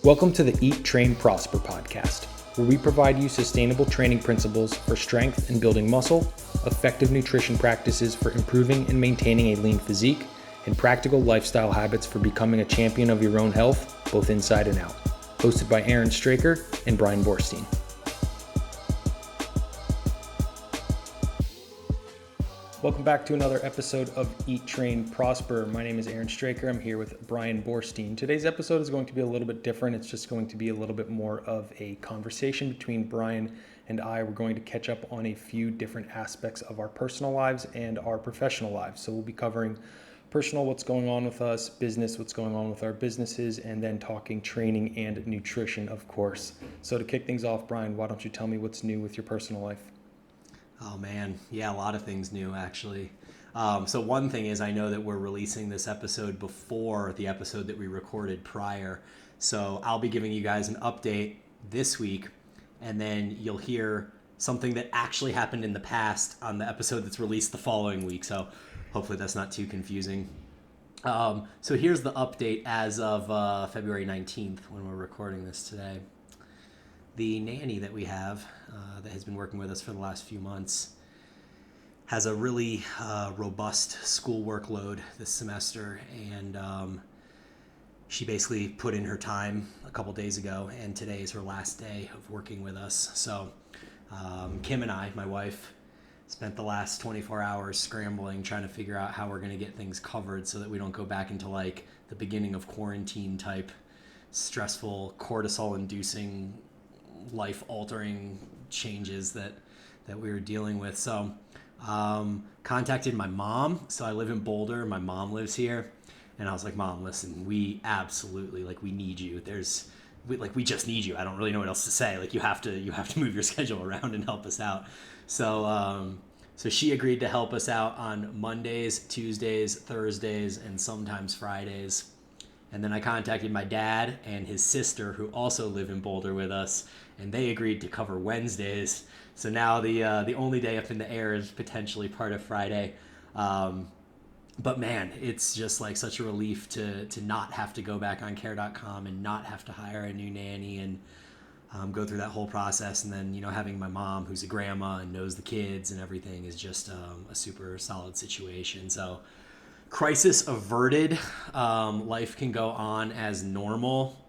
Welcome to the Eat, Train, Prosper podcast, where we provide you sustainable training principles for strength and building muscle, effective nutrition practices for improving and maintaining a lean physique, and practical lifestyle habits for becoming a champion of your own health, both inside and out. Hosted by Aaron Straker and Brian Borstein. Welcome back to another episode of Eat, Train, Prosper. My name is Aaron Straker. I'm here with Brian Borstein. Today's episode is going to be a little bit different. It's just going to be a little bit more of a conversation between Brian and I. We're going to catch up on a few different aspects of our personal lives and our professional lives. So we'll be covering personal, what's going on with us, business, what's going on with our businesses, and then talking training and nutrition, of course. So to kick things off, Brian, why don't you tell me what's new with your personal life? Oh man, yeah, a lot of things new actually. So one thing is I know that we're releasing this episode before the episode that we recorded prior. So I'll be giving you guys an update this week, and then you'll hear something that actually happened in the past on the episode that's released the following week. So hopefully that's not too confusing. So here's the update as of February 19th when we're recording this today. The nanny that we have that has been working with us for the last few months has a really robust school workload this semester, and she basically put in her time a couple days ago, and today is her last day of working with us. So Kim and I, my wife, spent the last 24 hours scrambling, trying to figure out how we're going to get things covered so that we don't go back into like the beginning of quarantine type stressful, cortisol-inducing, life-altering changes that we were dealing with. So contacted my mom. So I live in Boulder. My mom lives here. And I was like, Mom, listen, we absolutely, we need you. We just need you. I don't really know what else to say. You have to move your schedule around and help us out. So so she agreed to help us out on Mondays, Tuesdays, Thursdays, and sometimes Fridays. And then I contacted my dad and his sister, who also live in Boulder with us, and they agreed to cover Wednesdays. So now the only day up in the air is potentially part of Friday. But man, it's just such a relief to not have to go back on care.com and not have to hire a new nanny and go through that whole process. And then, having my mom, who's a grandma and knows the kids and everything, is just a super solid situation. So crisis averted. Life can go on as normal.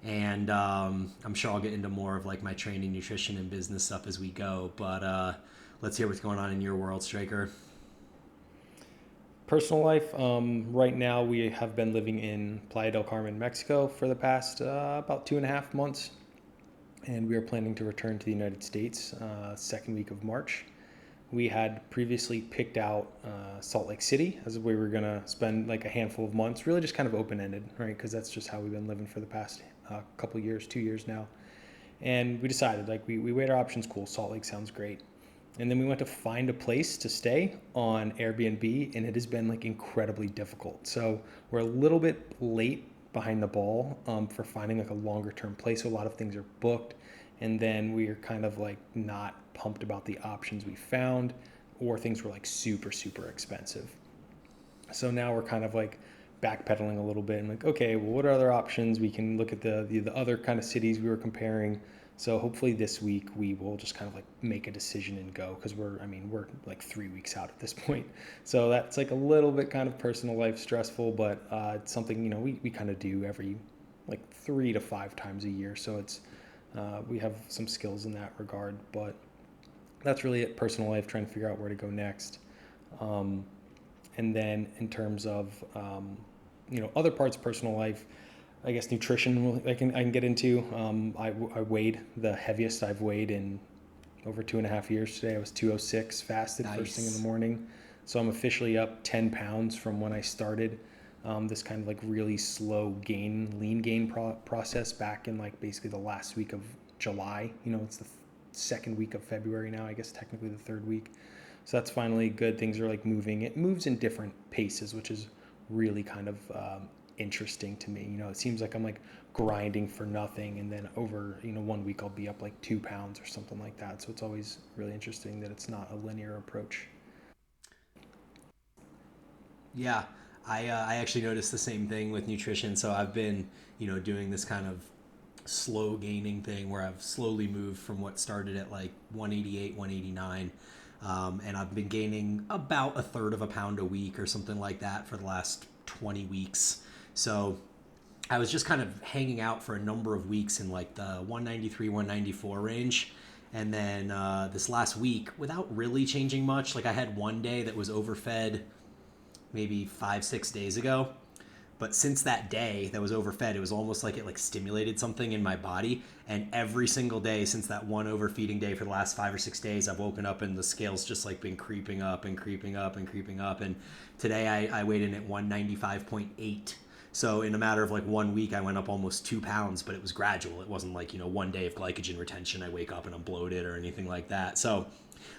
And I'm sure I'll get into more of my training, nutrition, and business stuff as we go. But let's hear what's going on in your world, Straker. Personal life, right now we have been living in Playa del Carmen, Mexico for the past about 2.5 months. And we are planning to return to the United States second week of March. We had previously picked out Salt Lake City as we were going to spend a handful of months, really just kind of open-ended, right? Because that's just how we've been living for the past couple years, 2 years now. And we decided, we weighed our options, cool, Salt Lake sounds great. And then we went to find a place to stay on Airbnb, and it has been incredibly difficult. So we're a little bit late behind the ball for finding a longer term place. So a lot of things are booked. And then we are kind of not pumped about the options we found, or things were super, super expensive. So now we're kind of backpedaling a little bit and okay, well, what are other options? We can look at the other kind of cities we were comparing. So hopefully this week we will just kind of make a decision and go, because we're 3 weeks out at this point. So that's a little bit kind of personal life stressful, but it's something, we kind of do every 3 to 5 times a year. So it's, we have some skills in that regard, but that's really it. Personal life, trying to figure out where to go next. And then in terms of, other parts of personal life, I guess nutrition I can get into. I weighed the heaviest I've weighed in over 2.5 years today. I was 206, fasted. Nice. First thing in the morning. So I'm officially up 10 pounds from when I started this kind of really slow lean gain process back in basically the last week of July. It's the second week of February now, I guess technically the third week. So that's finally good. Things are moving. It moves in different paces, which is really kind of interesting to me. It seems like I'm grinding for nothing, and then over 1 week I'll be up 2 pounds or something like that. So it's always really interesting that it's not a linear approach. Yeah, I actually noticed the same thing with nutrition. So I've been doing this kind of slow gaining thing where I've slowly moved from what started at like 188, 189. And I've been gaining about a third of a pound a week or something like that for the last 20 weeks. So I was just kind of hanging out for a number of weeks in like the 193, 194 range. And then this last week, without really changing much, like I had one day that was overfed maybe 5, 6 days ago. But since that day that was overfed, it was almost like it like stimulated something in my body. And every single day since that one overfeeding day for the last 5 or 6 days, I've woken up and the scale's just like been creeping up and creeping up and creeping up. And today I weighed in at 195.8. So in a matter of like 1 week, I went up almost 2 pounds, but it was gradual. It wasn't like, one day of glycogen retention, I wake up and I'm bloated or anything like that. So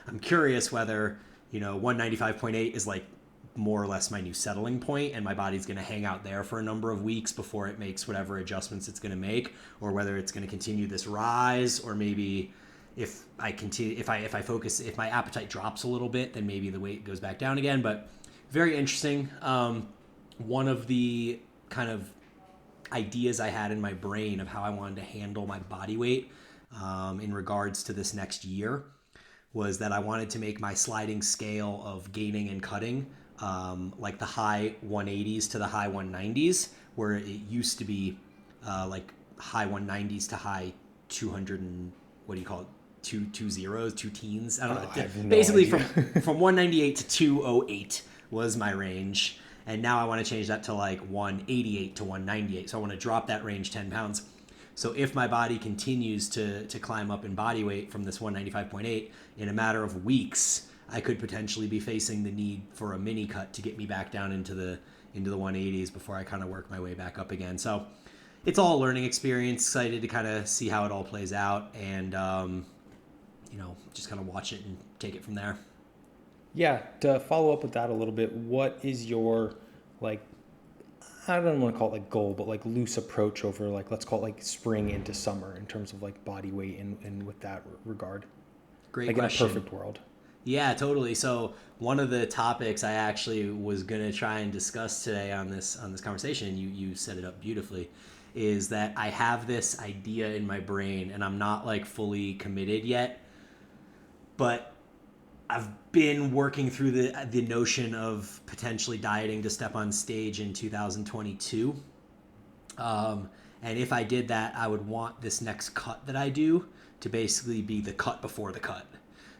I'm curious whether, 195.8 is like more or less my new settling point and my body's going to hang out there for a number of weeks before it makes whatever adjustments it's going to make, or whether it's going to continue this rise, or maybe if I continue, if my appetite drops a little bit, then maybe the weight goes back down again. But very interesting. One of the kind of ideas I had in my brain of how I wanted to handle my body weight in regards to this next year was that I wanted to make my sliding scale of gaining and cutting like the high 180s to the high 190s, where it used to be like high 190s to high 200 and what do you call it? Two zeros, two teens. I don't know. I have no Basically, idea. from 198 to 208 was my range, and now I want to change that to like 188 to 198. So I want to drop that range 10 pounds. So if my body continues to climb up in body weight from this 195.8 in a matter of weeks, I could potentially be facing the need for a mini cut to get me back down into the 180s before I kind of work my way back up again. So it's all a learning experience. Excited to kind of see how it all plays out, and just kind of watch it and take it from there. Yeah, to follow up with that a little bit, what is your, like, I don't want to call it like goal, but like loose approach over like, let's call it like spring into summer in terms of like body weight and with that regard? Great Like question. in a perfect world. Yeah, totally. So one of the topics I actually was gonna try and discuss today on this conversation, and you set it up beautifully, is that I have this idea in my brain, and I'm not like fully committed yet, but I've been working through the notion of potentially dieting to step on stage in 2022. And if I did that, I would want this next cut that I do to basically be the cut before the cut.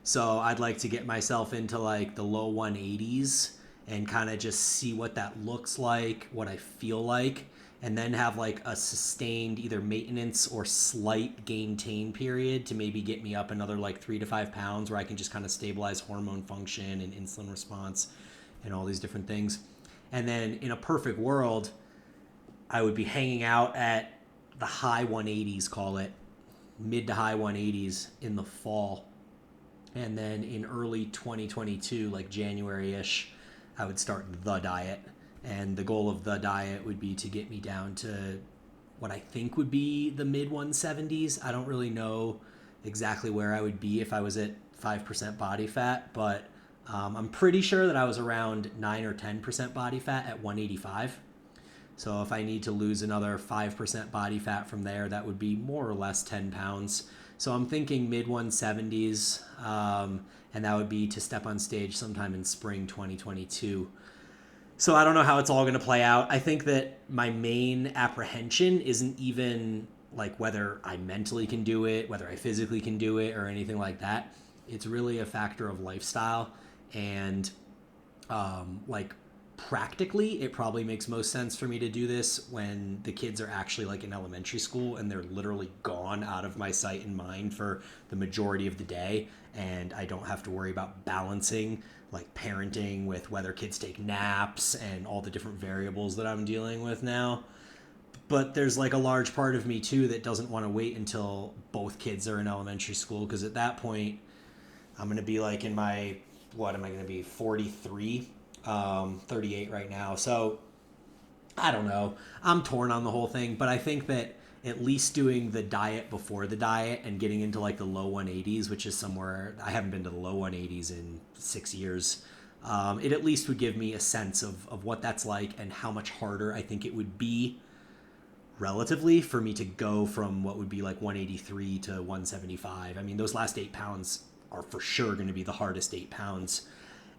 So I'd like to get myself into like the low 180s and kind of just see what that looks like, what I feel like, and then have like a sustained either maintenance or slight gain period to maybe get me up another like 3 to 5 pounds, where I can just kind of stabilize hormone function and insulin response and all these different things. And then in a perfect world, I would be hanging out at the high 180s, call it mid to high 180s in the fall. And then in early 2022, like January-ish, I would start the diet. And the goal of the diet would be to get me down to what I think would be the mid 170s. I don't really know exactly where I would be if I was at 5% body fat, but I'm pretty sure that I was around 9 or 10% body fat at 185. So if I need to lose another 5% body fat from there, that would be more or less 10 pounds. So I'm thinking mid 170s, and that would be to step on stage sometime in spring 2022. So I don't know how it's all going to play out. I think that my main apprehension isn't even like whether I mentally can do it, whether I physically can do it, or anything like that. It's really a factor of lifestyle, and like practically, it probably makes most sense for me to do this when the kids are actually like in elementary school and they're literally gone out of my sight and mind for the majority of the day, and I don't have to worry about balancing like parenting with whether kids take naps and all the different variables that I'm dealing with now. But there's like a large part of me too that doesn't want to wait until both kids are in elementary school, because at that point I'm going to be like in my, what am I going to be, 43, 38 right now. So I don't know. I'm torn on the whole thing, but I think that at least doing the diet before the diet and getting into like the low 180s, which is somewhere I haven't been to the low 180s in 6 years, it at least would give me a sense of what that's like and how much harder I think it would be relatively for me to go from what would be like 183 to 175. I mean, those last 8 pounds are for sure going to be the hardest 8 pounds.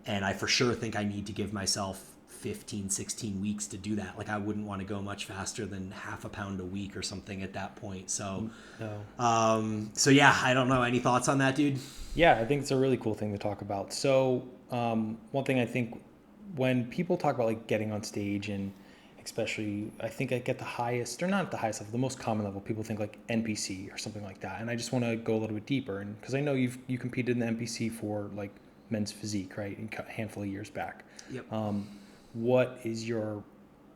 And I for sure think I need to give myself 15, 16 weeks to do that. Like, I wouldn't want to go much faster than half a pound a week or something at that point. So, No. so yeah, I don't know. Any thoughts on that, dude? Yeah, I think it's a really cool thing to talk about. So, one thing I think when people talk about like getting on stage, and especially I think I get the highest, or not the highest level, the most common level, people think like NPC or something like that. And I just want to go a little bit deeper, and because I know you competed in the NPC for like men's physique, right, a handful of years back. Yep. What is your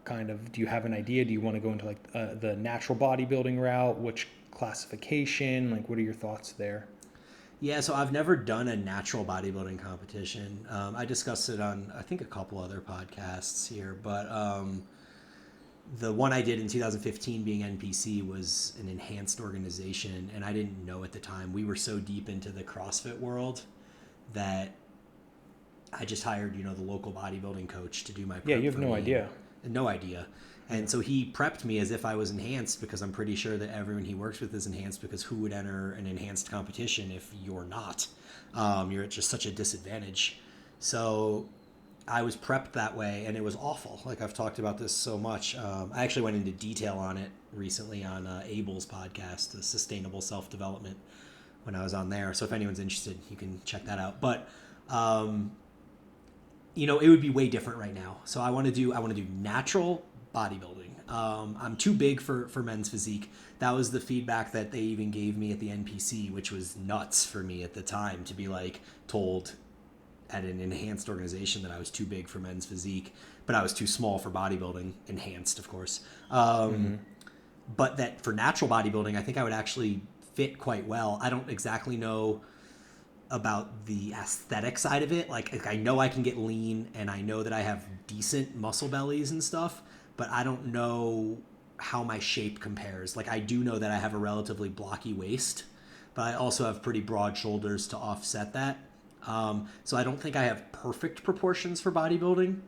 kind of, do you have an idea? Do you want to go into like the natural bodybuilding route? Which classification? Like, what are your thoughts there? Yeah, so I've never done a natural bodybuilding competition. I discussed it on, I think, a couple other podcasts here, but the one I did in 2015 being NPC was an enhanced organization, and I didn't know at the time. We were so deep into the CrossFit world that I just hired, the local bodybuilding coach to do my prep. Yeah, you have for no me. idea. No idea. And so he prepped me as if I was enhanced, because I'm pretty sure that everyone he works with is enhanced, because who would enter an enhanced competition if you're not? You're at just such a disadvantage. So I was prepped that way, and it was awful. Like, I've talked about this so much. I actually went into detail on it recently on Abel's podcast, the Sustainable Self-Development, when I was on there. So if anyone's interested, you can check that out. But it would be way different right now. So I want to do natural bodybuilding. I'm too big for men's physique. That was the feedback that they even gave me at the NPC, which was nuts for me at the time, to be like told at an enhanced organization that I was too big for men's physique, but I was too small for bodybuilding, enhanced, of course. But that for natural bodybuilding, I think I would actually fit quite well. I don't exactly know about the aesthetic side of it. Like, I know I can get lean, and I know that I have decent muscle bellies and stuff, but I don't know how my shape compares. Like, I do know that I have a relatively blocky waist, but I also have pretty broad shoulders to offset that. So I don't think I have perfect proportions for bodybuilding,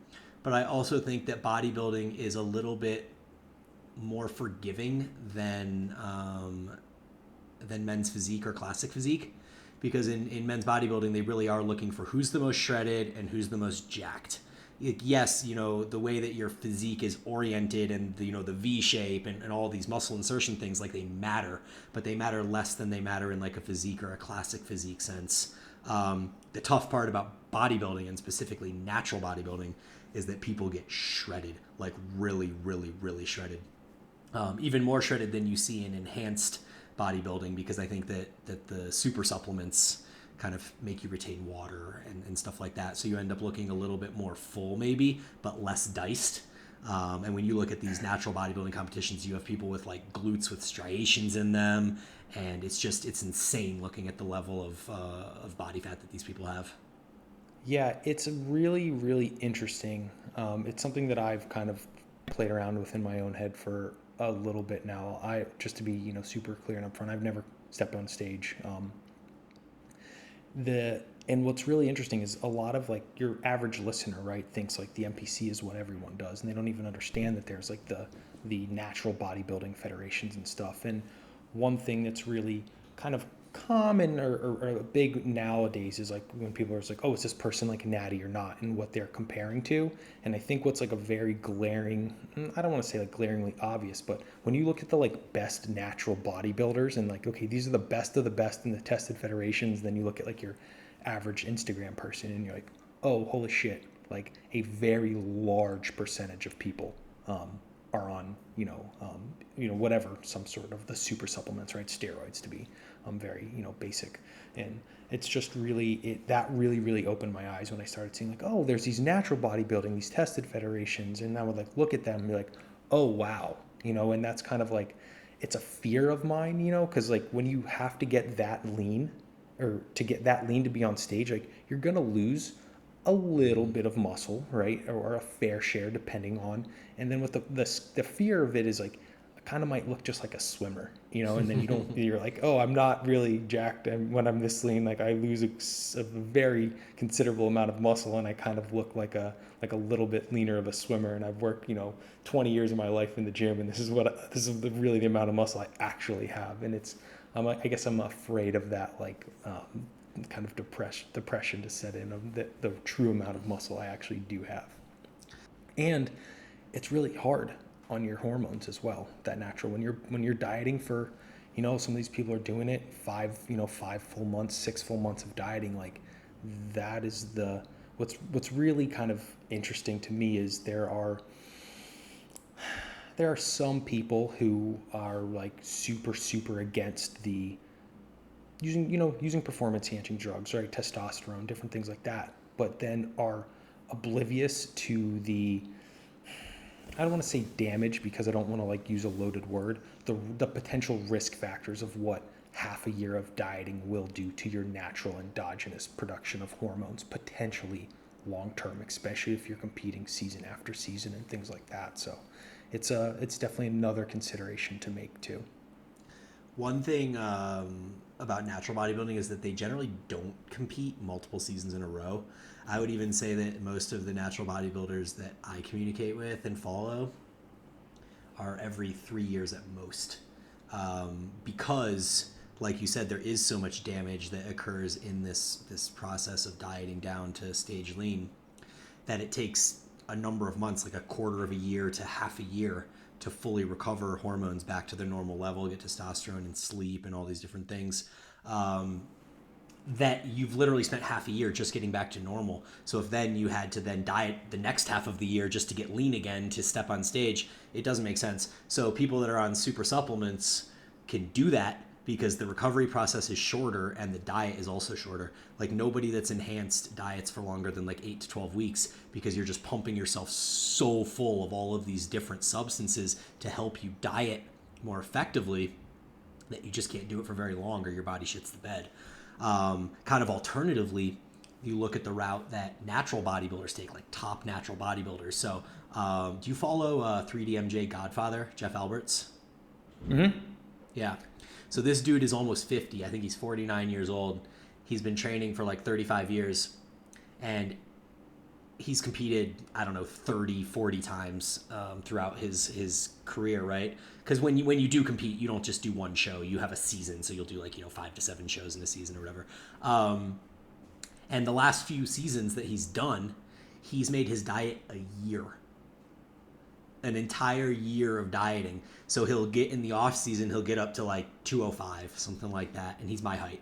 but I also think that bodybuilding is a little bit more forgiving than men's physique or classic physique. Because in men's bodybuilding, they really are looking for who's the most shredded and who's the most jacked. Yes, the way that your physique is oriented, and the V shape and all these muscle insertion things, like, they matter, but they matter less than they matter in like a physique or a classic physique sense. The tough part about bodybuilding, and specifically natural bodybuilding, is that people get shredded, like really, really, really shredded. Even more shredded than you see in enhanced bodybuilding, because I think that the super supplements kind of make you retain water and stuff like that. So you end up looking a little bit more full maybe, but less diced. And when you look at these natural bodybuilding competitions, you have people with like glutes with striations in them. And it's insane looking at the level of body fat that these people have. Yeah, it's really, really interesting. It's something that I've kind of played around with in my own head for a little bit now. I just to be super clear and upfront, I've never stepped on stage. And what's really interesting is a lot of like your average listener, right, thinks like the NPC is what everyone does, and they don't even understand that there's like the natural bodybuilding federations and stuff. And one thing that's really kind of common or big nowadays is like when people are like, oh, is this person like natty or not, and what they're comparing to. And I think what's like a very glaring, I don't want to say like glaringly obvious, but when you look at the like best natural bodybuilders and like, okay, these are the best of the best in the tested federations, then you look at like your average Instagram person and you're like, oh, holy shit, like a very large percentage of people are on whatever, some sort of the super supplements, right, steroids, to be very basic. And it's just really that really opened my eyes when I started seeing like, oh, there's these natural bodybuilding, these tested federations, and I would like look at them and be like, oh wow, and that's kind of like, it's a fear of mine, because like when you have to get that lean, or to get that lean to be on stage, like you're gonna lose a little bit of muscle, right, or a fair share depending on. And then with the fear of it is like kind of might look just like a swimmer, and then you're like, oh, I'm not really jacked. And when I'm this lean, like I lose a very considerable amount of muscle, and I kind of look like a little bit leaner of a swimmer. And I've worked, 20 years of my life in the gym, and this is really the amount of muscle I actually have. And I guess I'm afraid of that, like, kind of depression to set in of the true amount of muscle I actually do have. And it's really hard on your hormones as well, that natural, when you're dieting for, some of these people are doing it 5 full months, 6 full months of dieting. Like, that is what's really kind of interesting to me is there are some people who are like super against the using performance enhancing drugs, right? Testosterone, different things like that, but then are oblivious to the, I don't want to say damage because I don't want to like use a loaded word, the potential risk factors of what half a year of dieting will do to your natural endogenous production of hormones, potentially long term, especially if you're competing season after season and things like that. So it's definitely another consideration to make too. One thing about natural bodybuilding is that they generally don't compete multiple seasons in a row. I would even say that most of the natural bodybuilders that I communicate with and follow are every 3 years at most. Because, like you said, there is so much damage that occurs in this process of dieting down to stage lean that it takes a number of months, like a quarter of a year to half a year, to fully recover hormones back to their normal level, get testosterone and sleep and all these different things, that you've literally spent half a year just getting back to normal. So if then you had to then diet the next half of the year just to get lean again to step on stage, it doesn't make sense. So people that are on super supplements can do that because the recovery process is shorter and the diet is also shorter. Like, nobody that's enhanced diets for longer than like 8 to 12 weeks because you're just pumping yourself so full of all of these different substances to help you diet more effectively that you just can't do it for very long or your body shits the bed. Kind of alternatively, you look at the route that natural bodybuilders take, like top natural bodybuilders. So do you follow 3DMJ Godfather, Jeff Alberts? Mm-hmm. Yeah. So this dude is almost 50. I think he's 49 years old. He's been training for like 35 years. And he's competed, I don't know, 30, 40 times throughout his career, right? Because when you do compete, you don't just do one show. You have a season. So you'll do like, 5 to 7 shows in a season or whatever. And the last few seasons that he's done, he's made his diet a year. An entire year of dieting. So he'll get in the off season, he'll get up to like 205, something like that, and he's my height.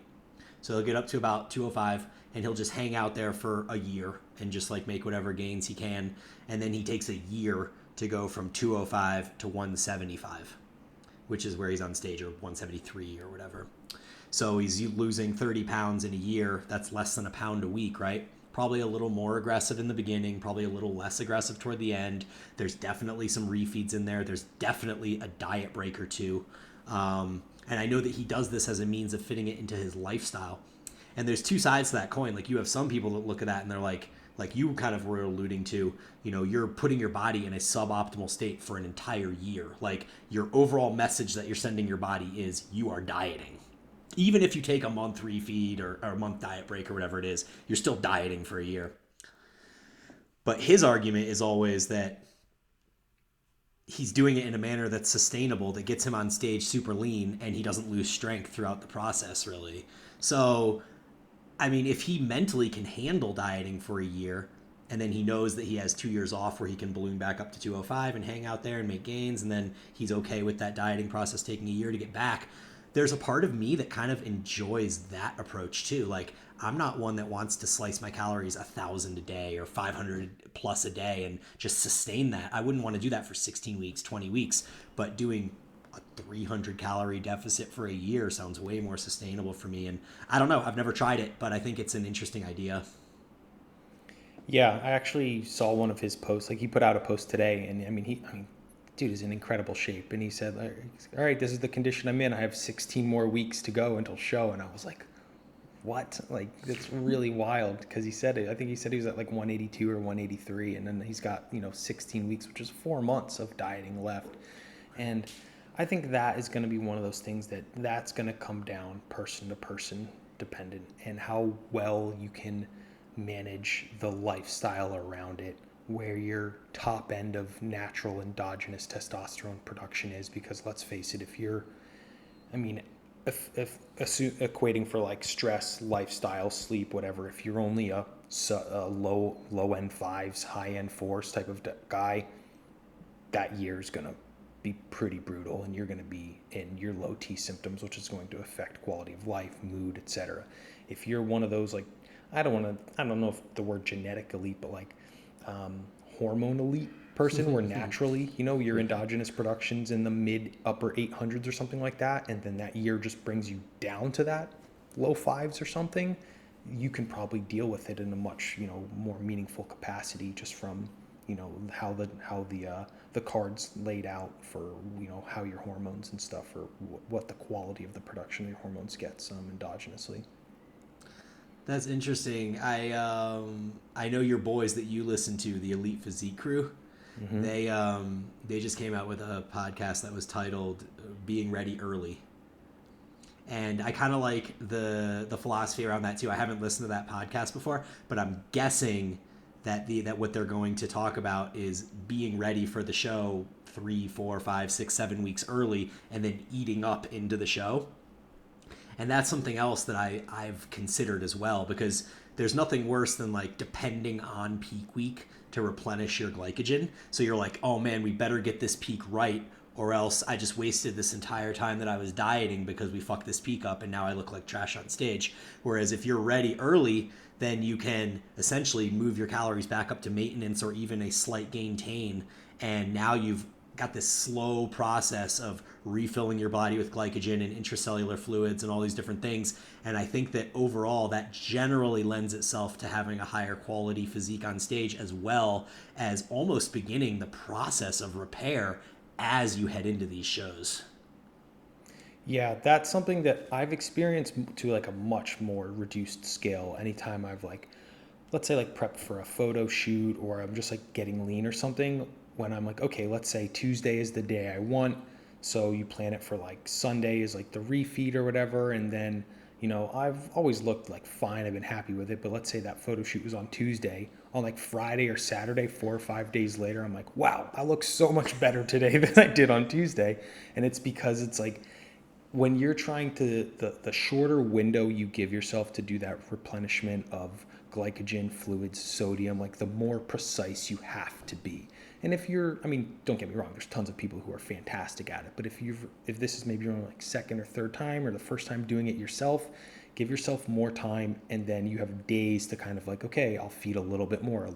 So he'll get up to about 205 and he'll just hang out there for a year and just like make whatever gains he can, and then he takes a year to go from 205 to 175, which is where he's on stage, or 173 or whatever. So he's losing 30 pounds in a year. That's less than a pound a week, right? Probably a little more aggressive in the beginning, probably a little less aggressive toward the end. There's definitely some refeeds in there. There's definitely a diet break or two. And I know that he does this as a means of fitting it into his lifestyle. And there's two sides to that coin. Like, you have some people that look at that and they're like you kind of were alluding to, you're putting your body in a suboptimal state for an entire year. Like, your overall message that you're sending your body is you are dieting. Even if you take a month refeed or a month diet break or whatever it is, you're still dieting for a year. But his argument is always that he's doing it in a manner that's sustainable, that gets him on stage super lean, and he doesn't lose strength throughout the process, really. So, I mean, if he mentally can handle dieting for a year, and then he knows that he has 2 years off where he can balloon back up to 205 and hang out there and make gains, and then he's okay with that dieting process taking a year to get back, there's a part of me that kind of enjoys that approach too. Like, I'm not one that wants to slice my calories 1,000 a day or 500 plus a day and just sustain that. I wouldn't want to do that for 16 weeks, 20 weeks, but doing a 300 calorie deficit for a year sounds way more sustainable for me. And I don't know, I've never tried it, but I think it's an interesting idea. Yeah, I actually saw one of his posts. Like, he put out a post today, and I mean, dude is in incredible shape. And he said, all right, this is the condition I'm in. I have 16 more weeks to go until show. And I was like, what? Like, that's really wild, because he said it. I think he said he was at like 182 or 183, and then he's got 16 weeks, which is 4 months of dieting left. And I think that is going to be one of those things that's going to come down person to person dependent, and how well you can manage the lifestyle around it, where your top end of natural endogenous testosterone production is. Because let's face it, if you're, I mean, if equating for like stress, lifestyle, sleep, whatever, if you're only a low end fives, high end fours type of guy, that year is gonna be pretty brutal, and you're gonna be in your low T symptoms, which is going to affect quality of life, mood, etc. If you're one of those, like, I don't know if the word genetic elite, but like hormone elite person, where naturally, your endogenous production's in the mid upper 800s or something like that, and then that year just brings you down to that low fives or something, you can probably deal with it in a much, more meaningful capacity, just from, how the cards laid out for, how your hormones and stuff, or what the quality of the production of your hormones gets endogenously. That's interesting. I know your boys that you listen to, the Elite Physique crew. Mm-hmm. They just came out with a podcast that was titled "Being Ready Early," and I kind of like the philosophy around that too. I haven't listened to that podcast before, but I'm guessing that what they're going to talk about is being ready for the show 3, 4, 5, 6, 7 weeks early, and then eating up into the show. And that's something else that I've considered as well, because there's nothing worse than like depending on peak week to replenish your glycogen. So you're like, oh man, we better get this peak right, or else I just wasted this entire time that I was dieting because we fucked this peak up and now I look like trash on stage. Whereas if you're ready early, then you can essentially move your calories back up to maintenance or even a slight gain, and now you've got this slow process of refilling your body with glycogen and intracellular fluids and all these different things. And I think that overall that generally lends itself to having a higher quality physique on stage, as well as almost beginning the process of repair as you head into these shows. Yeah, that's something that I've experienced to like a much more reduced scale. Anytime I've like, let's say like prepped for a photo shoot, or I'm just like getting lean or something, when I'm like, okay, let's say Tuesday is the day I want. So you plan it for like Sunday is like the refeed or whatever. And then, I've always looked like fine. I've been happy with it. But let's say that photo shoot was on Tuesday. On like Friday or Saturday, 4 or 5 days later, I'm like, wow, I look so much better today than I did on Tuesday. And it's because it's like, when you're trying to, the shorter window you give yourself to do that replenishment of glycogen, fluids, sodium, like the more precise you have to be. And if you're, don't get me wrong, there's tons of people who are fantastic at it, but if this is maybe your like second or third time, or the first time doing it yourself, give yourself more time, and then you have days to kind of like, okay, I'll feed a little bit more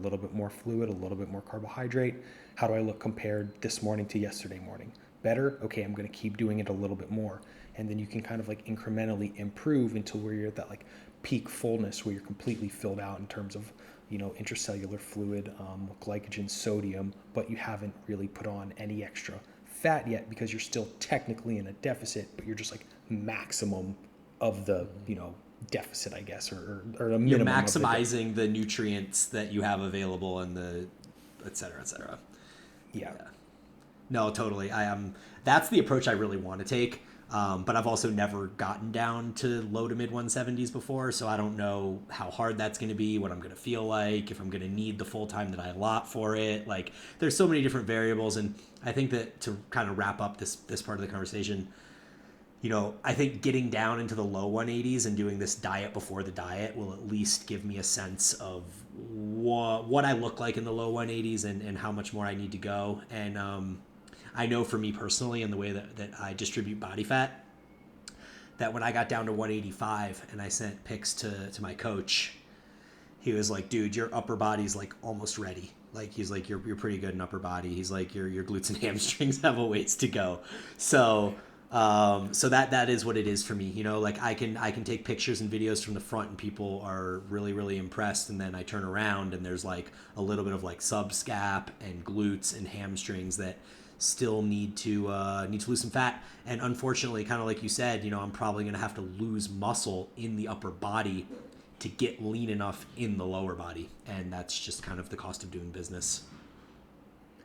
fluid, a little bit more carbohydrate. How do I look compared this morning to yesterday morning? Better? Okay, I'm going to keep doing it a little bit more. And then you can kind of like incrementally improve until where you're at that like peak fullness, where you're completely filled out in terms of, intracellular fluid, glycogen, sodium, but you haven't really put on any extra fat yet, because you're still technically in a deficit, but you're just like maximum of the, deficit, I guess, or a minimum. You're maximizing the nutrients that you have available, and the et cetera, et cetera. Yeah. No, totally. That's the approach I really want to take. But I've also never gotten down to low to mid 170s before, so I don't know how hard that's going to be, what I'm going to feel like, if I'm going to need the full time that I allot for it. Like, there's so many different variables, and I think that to kind of wrap up this part of the conversation, I think getting down into the low 180s and doing this diet before the diet will at least give me a sense of what I look like in the low 180s, and how much more I need to go. And I know for me personally, in the way that I distribute body fat, that when I got down to 185 and I sent pics to my coach, he was like, dude, your upper body's like almost ready. Like, he's like, you're pretty good in upper body. He's like, your glutes and hamstrings have a ways to go. So that is what it is for me. Like, I can take pictures and videos from the front, and people are really, really impressed. And then I turn around and there's like a little bit of like subscap and glutes and hamstrings that still need to lose some fat. And unfortunately, kind of like you said, I'm probably going to have to lose muscle in the upper body to get lean enough in the lower body. And that's just kind of the cost of doing business.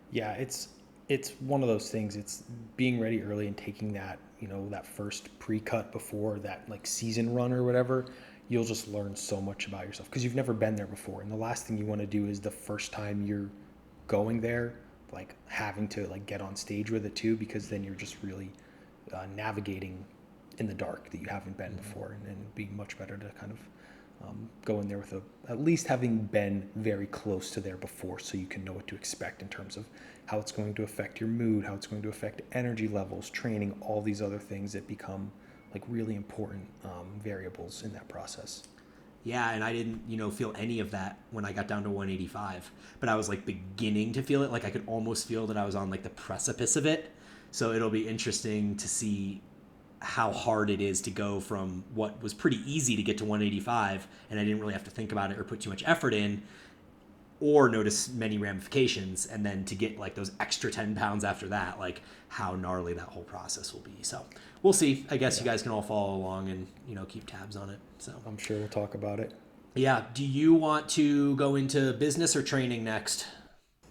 Yeah, it's it's one of those things. It's being ready early and taking that, that first pre-cut before that like season run or whatever. You'll just learn so much about yourself because you've never been there before. And the last thing you want to do is the first time you're going there, like having to like get on stage with it too, because then you're just really navigating in the dark that you haven't been before, and it'd be much better to kind of go in there with at least having been very close to there before, so you can know what to expect in terms of how it's going to affect your mood, how it's going to affect energy levels, training, all these other things that become like really important variables in that process. Yeah, and I didn't, feel any of that when I got down to 185. But I was like beginning to feel it. Like I could almost feel that I was on like the precipice of it. So it'll be interesting to see how hard it is to go from what was pretty easy to get to 185, and I didn't really have to think about it or put too much effort in, or notice many ramifications, and then to get like those extra 10 pounds after that, like how gnarly that whole process will be. So we'll see. I guess you guys can all follow along and keep tabs on it. So I'm sure we'll talk about it. yeah, do you want to go into business or training next?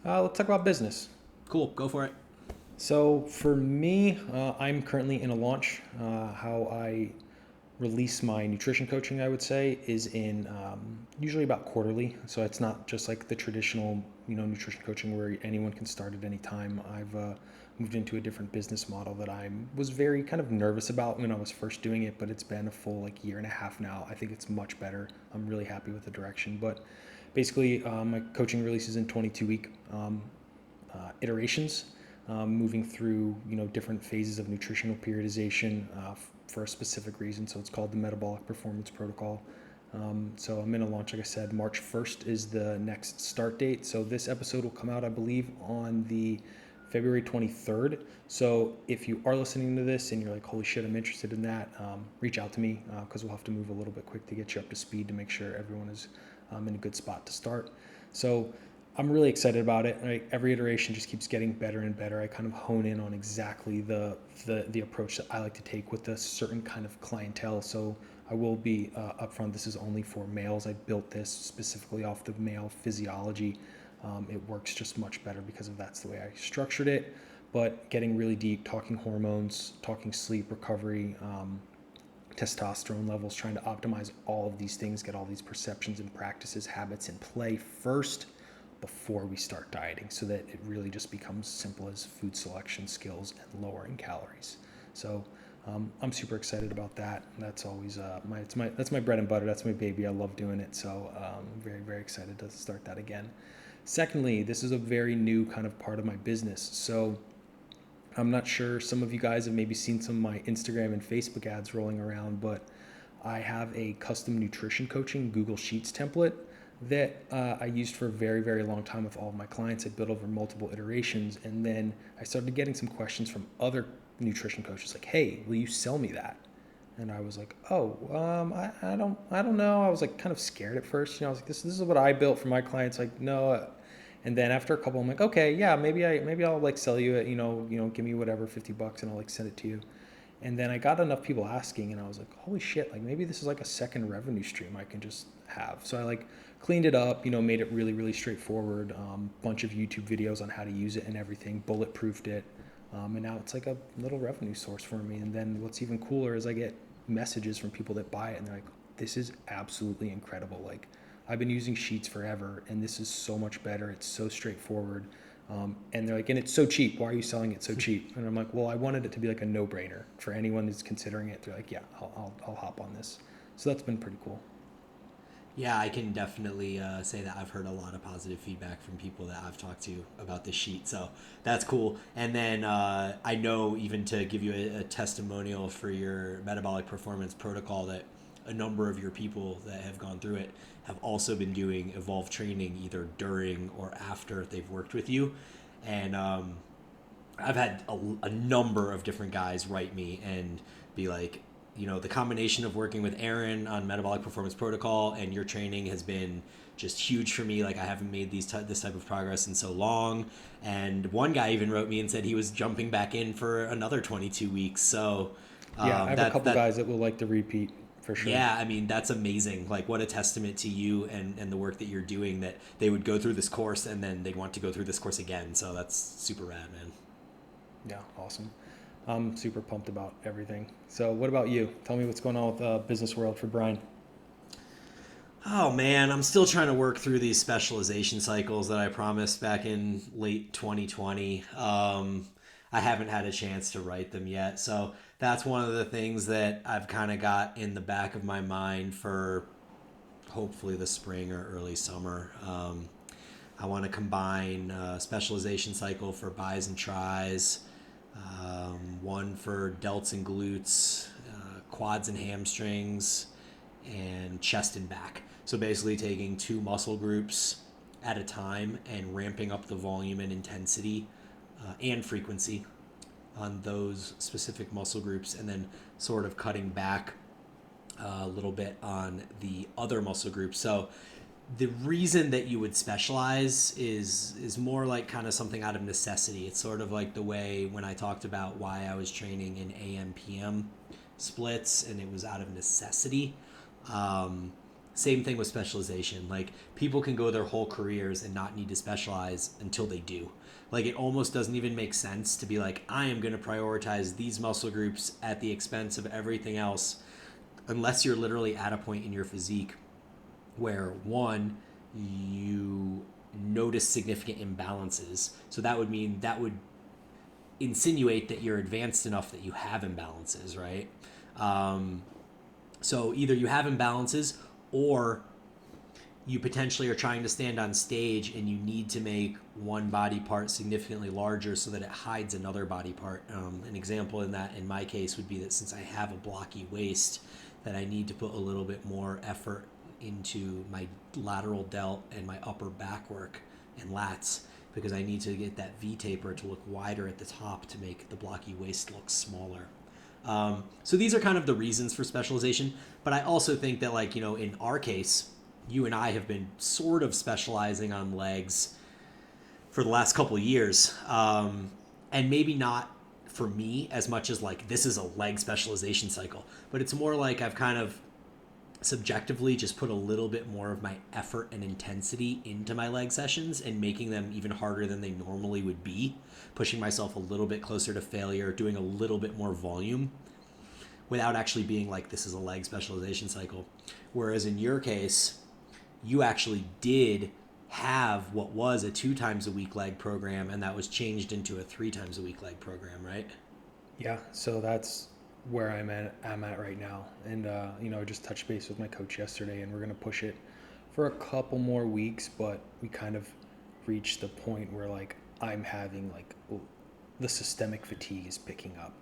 Let's talk about business. Cool, go for it. So for me, I'm currently in a launch. How I release my nutrition coaching, I would say, is in usually about quarterly. So it's not just like the traditional, nutrition coaching where anyone can start at any time. I've moved into a different business model that I was very kind of nervous about when I was first doing it, but it's been a full like year and a half now. I think it's much better. I'm really happy with the direction. But basically, my coaching releases in 22-week iterations. Moving through different phases of nutritional periodization for a specific reason. So it's called the Metabolic Performance Protocol. So I'm in a launch, like I said, March 1st is the next start date. So this episode will come out, I believe, on the February 23rd. So if you are listening to this and you're like, holy shit, I'm interested in that, reach out to me because we'll have to move a little bit quick to get you up to speed to make sure everyone is in a good spot to start. So I'm really excited about it. Right? Every iteration just keeps getting better and better. I kind of hone in on exactly the approach that I like to take with a certain kind of clientele. So I will be upfront. This is only for males. I built this specifically off the male physiology. It works just much better because of that's the way I structured it. But getting really deep, talking hormones, talking sleep, recovery, testosterone levels, trying to optimize all of these things, get all these perceptions and practices, habits in play first before we start dieting, so that it really just becomes simple as food selection skills and lowering calories. So I'm super excited about that. That's always that's my bread and butter. That's my baby. I love doing it. So I'm very, very excited to start that again. Secondly, this is a very new kind of part of my business. So I'm not sure, some of you guys have maybe seen some of my Instagram and Facebook ads rolling around, but I have a custom nutrition coaching Google Sheets template that I used for a very, very long time with all of my clients. I built over multiple iterations, and then I started getting some questions from other nutrition coaches like, hey, will you sell me that? And I was like, oh, I don't know. I was like kind of scared at first. I was like, this is what I built for my clients. Like, no. And then after a couple, I'm like, okay, yeah, maybe I'll like sell you it, give me whatever, $50 and I'll like send it to you. And then I got enough people asking, and I was like, holy shit, like maybe this is like a second revenue stream I can just have. So I like cleaned it up, made it really, really straightforward. Bunch of YouTube videos on how to use it and everything, bulletproofed it. And now it's like a little revenue source for me. And then what's even cooler is I get messages from people that buy it, and they're like, this is absolutely incredible. Like, I've been using Sheets forever, and this is so much better. It's so straightforward. And they're like, and it's so cheap. Why are you selling it so cheap? And I'm like, well, I wanted it to be like a no-brainer for anyone who's considering it. They're like, yeah, I'll hop on this. So that's been pretty cool. Yeah, I can definitely say that I've heard a lot of positive feedback from people that I've talked to about this sheet. So that's cool. And then I know, even to give you a testimonial for your metabolic performance protocol, that a number of your people that have gone through it have also been doing Evolve training either during or after they've worked with you. And I've had a number of different guys write me and be like, the combination of working with Aaron on Metabolic Performance Protocol and your training has been just huge for me. Like, I haven't made this type of progress in so long. And one guy even wrote me and said he was jumping back in for another 22 weeks. So yeah, I have a couple guys that will like to repeat for sure. Yeah, I mean, that's amazing. Like, what a testament to you and the work that you're doing, that they would go through this course and then they'd want to go through this course again. So that's super rad, man. Yeah, awesome. I'm super pumped about everything. So, what about you? Tell me what's going on with business world for Bryan. Oh man, I'm still trying to work through these specialization cycles that I promised back in late 2020. I haven't had a chance to write them yet. So that's one of the things that I've kind of got in the back of my mind for hopefully the spring or early summer. I want to combine a specialization cycle for bis and tris, one for delts and glutes, quads and hamstrings, and chest and back. So basically taking two muscle groups at a time and ramping up the volume and intensity and frequency on those specific muscle groups, and then sort of cutting back a little bit on the other muscle groups. So the reason that you would specialize is more like kind of something out of necessity. It's sort of like the way when I talked about why I was training in AM PM splits, and it was out of necessity. Same thing with specialization. Like, people can go their whole careers and not need to specialize until they do. Like, it almost doesn't even make sense to be like, I am going to prioritize these muscle groups at the expense of everything else, unless you're literally at a point in your physique where, one, you notice significant imbalances. So that would mean, that would insinuate that you're advanced enough that you have imbalances, right? So either you have imbalances, or you potentially are trying to stand on stage and you need to make one body part significantly larger so that it hides another body part. An example in that, in my case, would be that since I have a blocky waist, that I need to put a little bit more effort into my lateral delt and my upper back work and lats, because I need to get that V taper to look wider at the top to make the blocky waist look smaller. So these are kind of the reasons for specialization. But I also think that, like, in our case, you and I have been sort of specializing on legs for the last couple of years. And maybe not for me as much as like this is a leg specialization cycle, but it's more like I've kind of subjectively just put a little bit more of my effort and intensity into my leg sessions and making them even harder than they normally would be, pushing myself a little bit closer to failure, doing a little bit more volume without actually being like, this is a leg specialization cycle. Whereas in your case, you actually did have what was a 2 times a week leg program, and that was changed into a 3 times a week leg program, right? Yeah, so that's where I'm at right now. And I just touched base with my coach yesterday, and we're gonna push it for a couple more weeks, but we kind of reached the point where like I'm having like the systemic fatigue is picking up.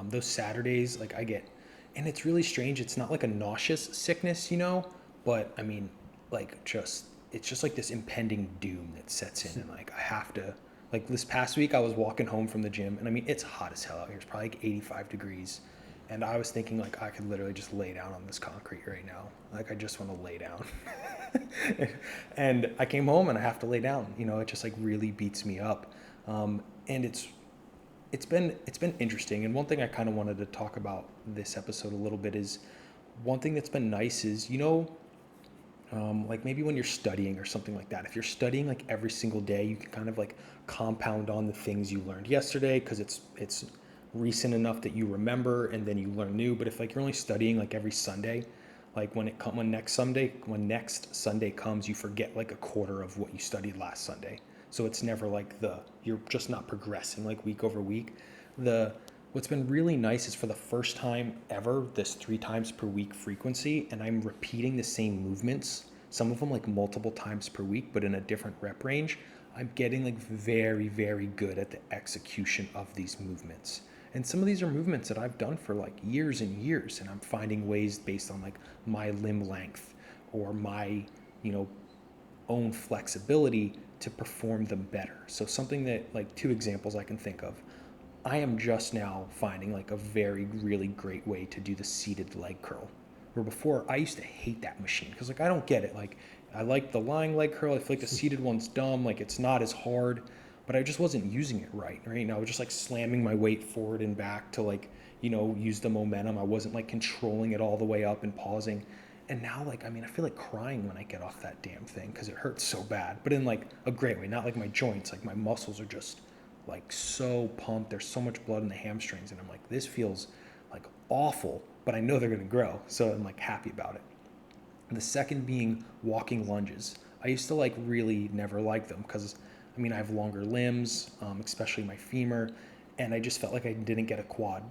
Those Saturdays, like I get, and it's really strange. It's not like a nauseous sickness, but I mean, like it's just like this impending doom that sets in, and like I have to. Like this past week, I was walking home from the gym, and I mean, it's hot as hell out here. It's probably like 85 degrees. And I was thinking, like, I could literally just lay down on this concrete right now. Like, I just want to lay down. And I came home and I have to lay down. It just like really beats me up. And it's been interesting. And one thing I kind of wanted to talk about this episode a little bit is one thing that's been nice is, like maybe when you're studying or something like that, if you're studying like every single day, you can kind of like compound on the things you learned yesterday because it's recent enough that you remember and then you learn new. But if like you're only studying like every Sunday, like when next Sunday comes, you forget like a quarter of what you studied last Sunday. So it's never like you're just not progressing like week over week. What's been really nice is for the first time ever, this 3 times per week frequency, and I'm repeating the same movements, some of them like multiple times per week, but in a different rep range. I'm getting like very, very good at the execution of these movements. And some of these are movements that I've done for like years and years, and I'm finding ways based on like my limb length or my, own flexibility to perform them better. So something that like 2 examples I can think of. I am just now finding like a very, really great way to do the seated leg curl. Where before I used to hate that machine because like I don't get it. Like I like the lying leg curl. I feel like the seated one's dumb. Like it's not as hard, but I just wasn't using it right. Right? I was just like slamming my weight forward and back to like, use the momentum. I wasn't like controlling it all the way up and pausing. And now like, I mean, I feel like crying when I get off that damn thing because it hurts so bad, but in like a great way, not like my joints, like my muscles are just like so pumped. There's so much blood in the hamstrings, and I'm like, this feels like awful, but I know they're going to grow, so I'm like happy about it. And the second being walking lunges. I used to like really never like them because I mean I have longer limbs, especially my femur, and I just felt like I didn't get a quad,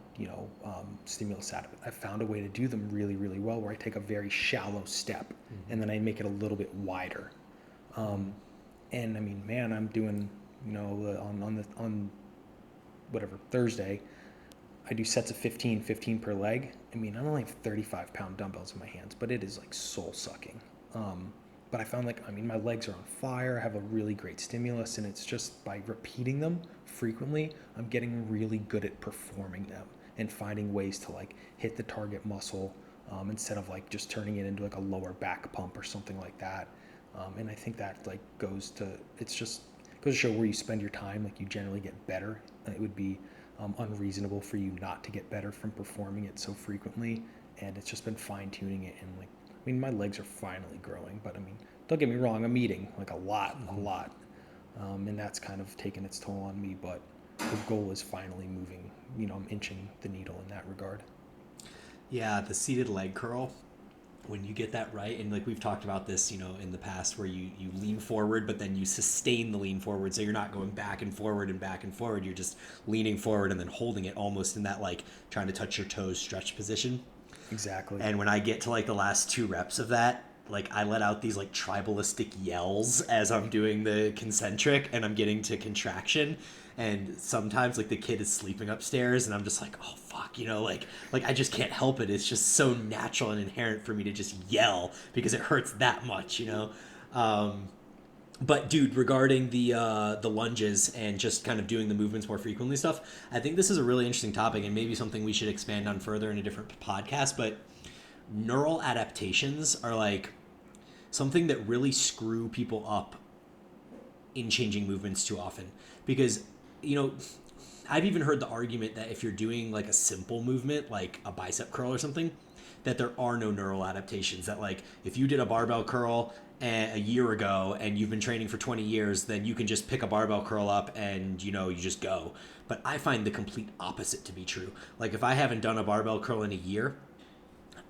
stimulus out of it. I found a way to do them really, really well where I take a very shallow step and then I make it a little bit wider. And I mean, man, I'm doing, on whatever Thursday, I do sets of 15 per leg. I mean, I only have 35-pound dumbbells in my hands, but it is like soul sucking. But I found my legs are on fire. I have a really great stimulus, and it's just by repeating them frequently, I'm getting really good at performing them and finding ways to like hit the target muscle instead of like just turning it into like a lower back pump or something like that. And I think that like goes to show where you spend your time. Like you generally get better. It would be unreasonable for you not to get better from performing it so frequently. And it's just been fine tuning it. And like, I mean, my legs are finally growing, but I mean, don't get me wrong, I'm eating like a lot. And that's kind of taken its toll on me, but the goal is finally moving, I'm inching the needle in that regard. Yeah, the seated leg curl, when you get that right, and like we've talked about this, in the past, where you lean forward, but then you sustain the lean forward, so you're not going back and forward and back and forward. You're just leaning forward and then holding it almost in that like trying to touch your toes stretch position. Exactly. And when I get to like the last 2 reps of that, like I let out these like tribalistic yells as I'm doing the concentric and I'm getting to contraction. And sometimes like the kid is sleeping upstairs and I'm just like, oh fuck, like I just can't help it. It's just so natural and inherent for me to just yell because it hurts that much. But dude, regarding the lunges and just kind of doing the movements more frequently stuff, I think this is a really interesting topic and maybe something we should expand on further in a different podcast. But neural adaptations are like something that really screw people up in changing movements too often because I've even heard the argument that if you're doing like a simple movement like a bicep curl or something, that there are no neural adaptations. That like if you did a barbell curl a year ago and you've been training for 20 years, then you can just pick a barbell curl up and you just go. But I find the complete opposite to be true. Like if I haven't done a barbell curl in a year,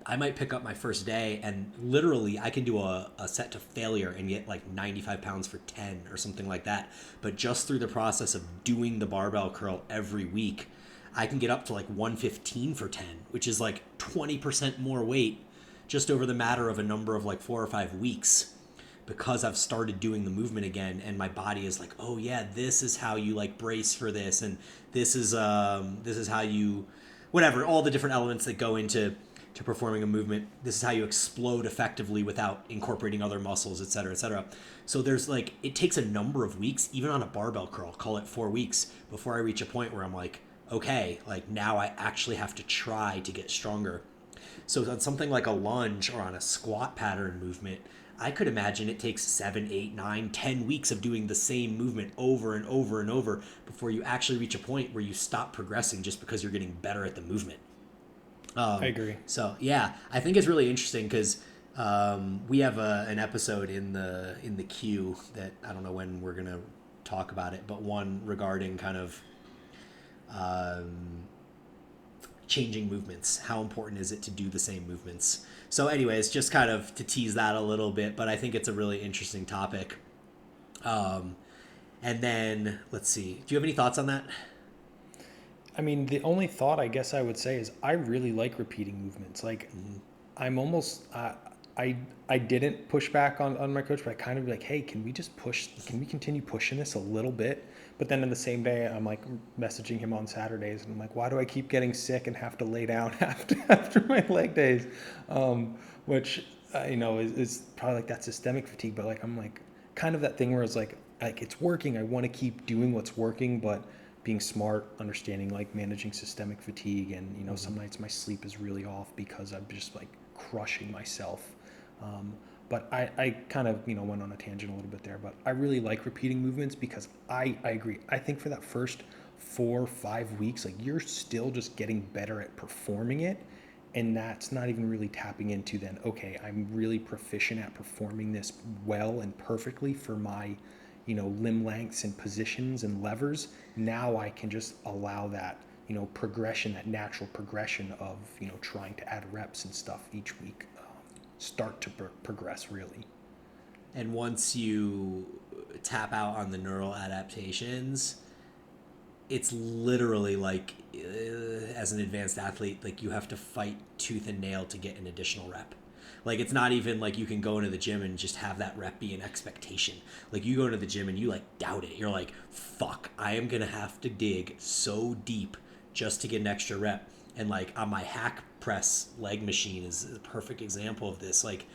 I might pick up my first day and literally I can do a set to failure and get like 95 pounds for 10 or something like that. But just through the process of doing the barbell curl every week, I can get up to like 115 for 10, which is like 20% more weight just over the matter of a number of like 4 or 5 weeks, because I've started doing the movement again and my body is like, oh yeah, this is how you like brace for this, and this is how you, whatever, all the different elements that go into performing a movement. This is how you explode effectively without incorporating other muscles, et cetera, et cetera. So there's like, it takes a number of weeks, even on a barbell curl, call it 4 weeks, before I reach a point where I'm like, okay, like now I actually have to try to get stronger. So on something like a lunge or on a squat pattern movement, I could imagine it takes 7, 8, 9, 10 weeks of doing the same movement over and over and over before you actually reach a point where you stop progressing just because you're getting better at the movement. I agree. So yeah, I think it's really interesting because we have an episode in the queue that I don't know when we're gonna talk about it, but one regarding kind of changing movements. How important is it to do the same movements? So anyways, just kind of to tease that a little bit, but I think it's a really interesting topic. And then let's see. Do you have any thoughts on that? I mean, the only thought I guess I would say is I really like repeating movements. Like, I'm almost, I didn't push back on my coach, but I kind of be like, hey, can we continue pushing this a little bit? But then in the same day, I'm like messaging him on Saturdays, and I'm like, why do I keep getting sick and have to lay down after my leg days? Which, is probably like that systemic fatigue, but like, I'm like kind of that thing where it's like it's working. I want to keep doing what's working, but being smart, understanding like managing systemic fatigue, and some nights my sleep is really off because I'm just like crushing myself. But I kind of went on a tangent a little bit there, but I really like repeating movements because I agree. I think for that first 4 or 5 weeks, like you're still just getting better at performing it, and that's not even really tapping into then, okay, I'm really proficient at performing this well and perfectly for my limb lengths and positions and levers, now I can just allow that, progression, that natural progression of, trying to add reps and stuff each week, start to progress really. And once you tap out on the neural adaptations, it's literally like, as an advanced athlete, like you have to fight tooth and nail to get an additional rep. Like, it's not even like you can go into the gym and just have that rep be an expectation. Like, you go into the gym and you like doubt it. You're like, fuck, I am going to have to dig so deep just to get an extra rep. And like on my hack press leg machine is a perfect example of this. Like,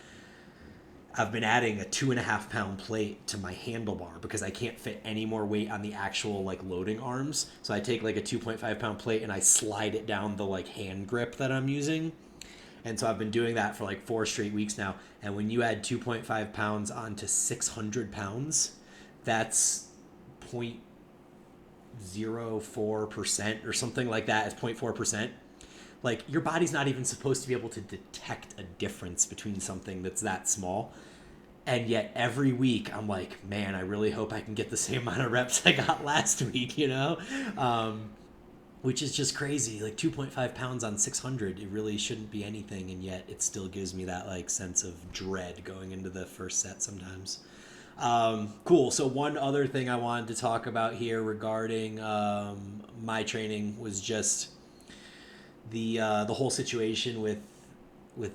I've been adding a 2.5 pound plate to my handlebar because I can't fit any more weight on the actual like loading arms. So I take like a 2.5 pound plate and I slide it down the like hand grip that I'm using. And so I've been doing that for like 4 straight weeks now. And when you add 2.5 pounds onto 600 pounds, that's 0.04% or something like that. It's 0.4%. Like, your body's not even supposed to be able to detect a difference between something that's that small. And yet every week I'm like, man, I really hope I can get the same amount of reps I got last week, which is just crazy. Like 2.5 pounds on 600, it really shouldn't be anything. And yet it still gives me that like sense of dread going into the first set sometimes. Cool. So one other thing I wanted to talk about here regarding my training was just the whole situation with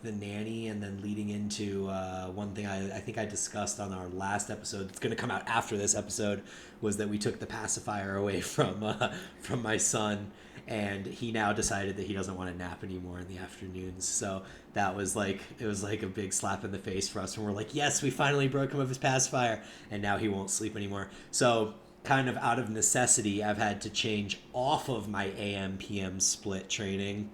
the nanny, and then leading into one thing I think I discussed on our last episode. It's going to come out after this episode. Was that we took the pacifier away from my son, and he now decided that he doesn't want to nap anymore in the afternoons. So that was like, it was like a big slap in the face for us, and we're like, yes, we finally broke him of his pacifier, and now he won't sleep anymore. So kind of out of necessity, I've had to change off of my AM PM split training,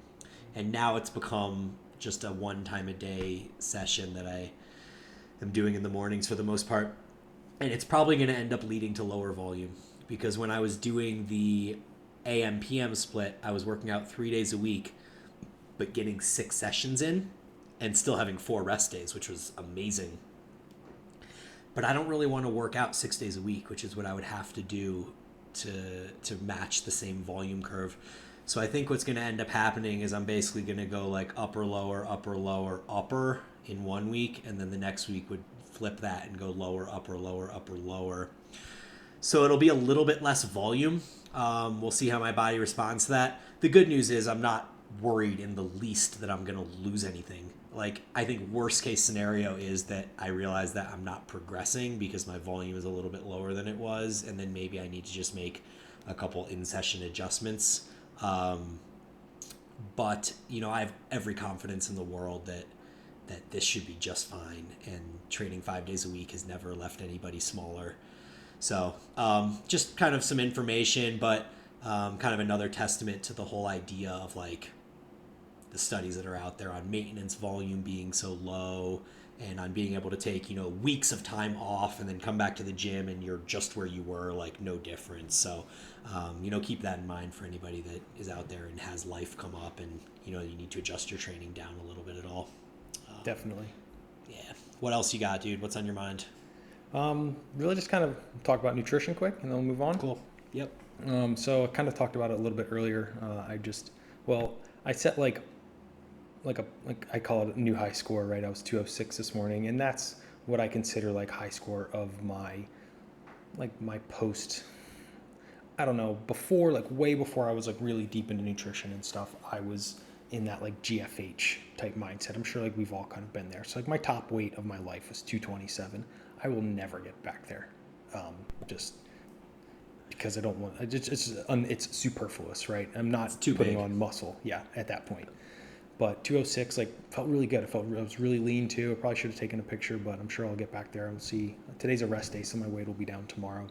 and now it's become just a 1 time a day session that I am doing in the mornings for the most part. And it's probably going to end up leading to lower volume, because when I was doing the AM PM split, I was working out 3 days a week, but getting 6 sessions in and still having 4 rest days, which was amazing. But I don't really want to work out 6 days a week, which is what I would have to do to match the same volume curve. So I think what's going to end up happening is I'm basically going to go like upper, lower, upper, lower, upper in 1 week, and then the next week would flip that and go lower, upper, lower, upper, lower. So it'll be a little bit less volume. We'll see how my body responds to that. The good news is I'm not worried in the least that I'm going to lose anything. Like, I think worst case scenario is that I realize that I'm not progressing because my volume is a little bit lower than it was, and then maybe I need to just make a couple in-session adjustments. But I have every confidence in the world that this should be just fine, and training 5 days a week has never left anybody smaller. So just kind of some information, but kind of another testament to the whole idea of like the studies that are out there on maintenance volume being so low, and on being able to take weeks of time off and then come back to the gym and you're just where you were, like no difference. So keep that in mind for anybody that is out there and has life come up, and you need to adjust your training down a little bit at all. Definitely. Yeah. What else you got, dude? What's on your mind? Really just kind of talk about nutrition quick, and then we'll move on. Cool. Yep. So I kind of talked about it a little bit earlier. I set like I call it a new high score, right? I was 206 this morning, and that's what I consider like high score of my post. I don't know, before, like way before I was like really deep into nutrition and stuff, I was in that like GFH type mindset. I'm sure like we've all kind of been there. So like my top weight of my life was 227. I will never get back there. Just because I don't want, it's superfluous, right? I'm not putting on muscle. Yeah. At that point. But 206, like, felt really good. I was really lean too. I probably should have taken a picture, but I'm sure I'll get back there and see. Today's a rest day, so my weight will be down tomorrow.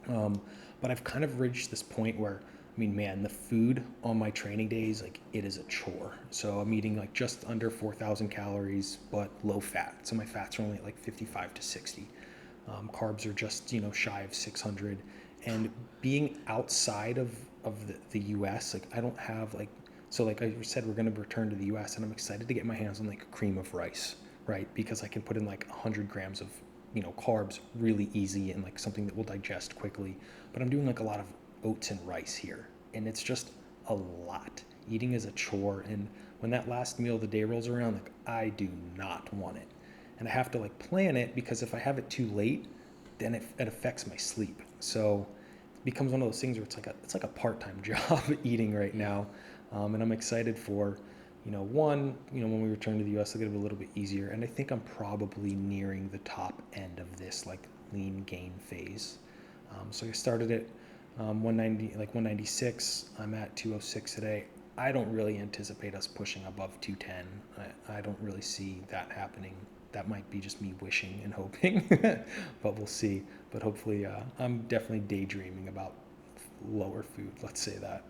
But I've kind of reached this point where, the food on my training days, like, it is a chore. So I'm eating like just under 4,000 calories, but low fat. So my fats are only at like 55 to 60. Carbs are just, shy of 600. And being outside of the US, like, I don't have like, so like I said, we're going to return to the US, and I'm excited to get my hands on like a cream of rice, right? Because I can put in like 100 grams of carbs really easy and like something that will digest quickly. But I'm doing like a lot of oats and rice here, and it's just a lot. Eating is a chore, and when that last meal of the day rolls around, like I do not want it. And I have to like plan it, because if I have it too late, then it affects my sleep. So it becomes one of those things where it's like a part-time job eating right now. And I'm excited for, when we return to the US, it'll get a little bit easier. And I think I'm probably nearing the top end of this like lean gain phase. So I started at 196. I'm at 206 today. I don't really anticipate us pushing above 210. I don't really see that happening. That might be just me wishing and hoping, but we'll see. But hopefully, I'm definitely daydreaming about lower food. Let's say that.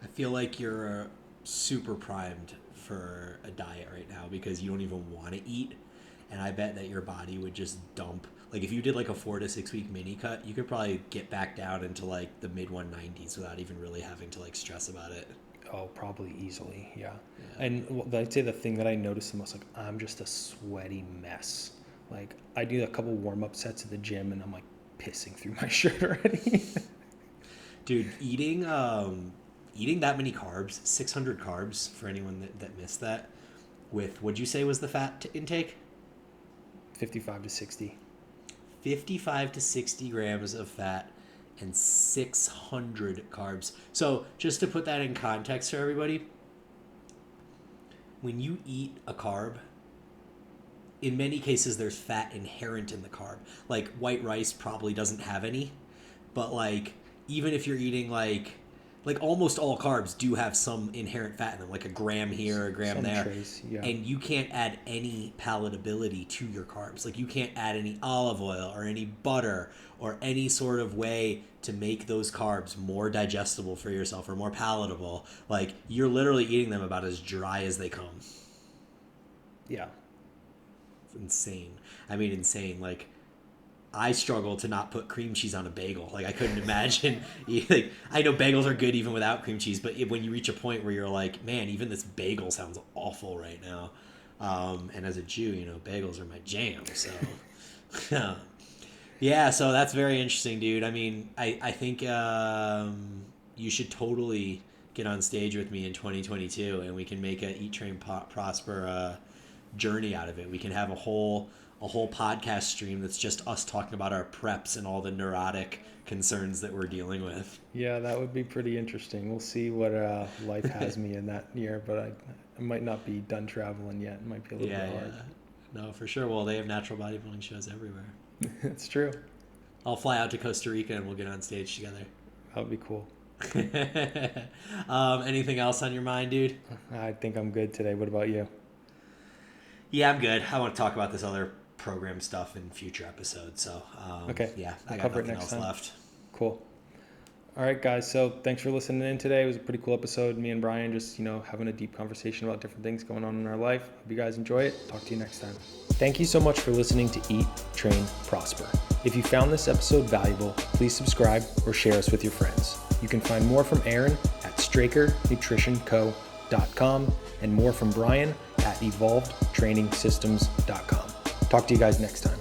I feel like you're super primed for a diet right now because you don't even want to eat. And I bet that your body would just dump. Like if you did like a 4 to 6 week mini cut, you could probably get back down into like the mid 190s without even really having to like stress about it. Oh, probably easily, yeah. And I'd say the thing that I noticed the most, like I'm just a sweaty mess. Like I do a couple warm-up sets at the gym and I'm like pissing through my shirt already. Dude, eating that many carbs, 600 carbs for anyone that missed that, with, what'd you say was the fat intake? 55 to 60. 55 to 60 grams of fat and 600 carbs. So just to put that in context for everybody, when you eat a carb, in many cases there's fat inherent in the carb. Like white rice probably doesn't have any, but like even if you're eating like almost all carbs do have some inherent fat in them, like a gram here, a gram there. Trace, yeah. And you can't add any palatability to your carbs. Like you can't add any olive oil or any butter or any sort of way to make those carbs more digestible for yourself or more palatable. Like you're literally eating them about as dry as they come. Yeah. It's insane. I mean, insane. Like I struggle to not put cream cheese on a bagel. Like I couldn't imagine. Like I know bagels are good even without cream cheese, but when you reach a point where you're like, man, even this bagel sounds awful right now. And as a Jew, bagels are my jam. So, yeah. So that's very interesting, dude. I mean, I think you should totally get on stage with me in 2022, and we can make a Eat, Train, Prosper journey out of it. We can have a whole podcast stream that's just us talking about our preps and all the neurotic concerns that we're dealing with. Yeah, that would be pretty interesting. We'll see what life has me in that year, but I might not be done traveling yet. It might be a little bit hard. No, for sure. Well, they have natural bodybuilding shows everywhere. It's true. I'll fly out to Costa Rica and we'll get on stage together. That would be cool. Anything else on your mind, dude? I think I'm good today. What about you? Yeah, I'm good. I want to talk about this other program stuff in future episodes. So, okay. Yeah, I'll I got cover nothing it next else time. left. Cool. All right, guys. So thanks for listening in today. It was a pretty cool episode. Me and Bryan just, having a deep conversation about different things going on in our life. Hope you guys enjoy it. Talk to you next time. Thank you so much for listening to Eat, Train, Prosper. If you found this episode valuable, please subscribe or share us with your friends. You can find more from Aaron at strakernutritionco.com and more from Bryan at evolvedtrainingsystems.com. Talk to you guys next time.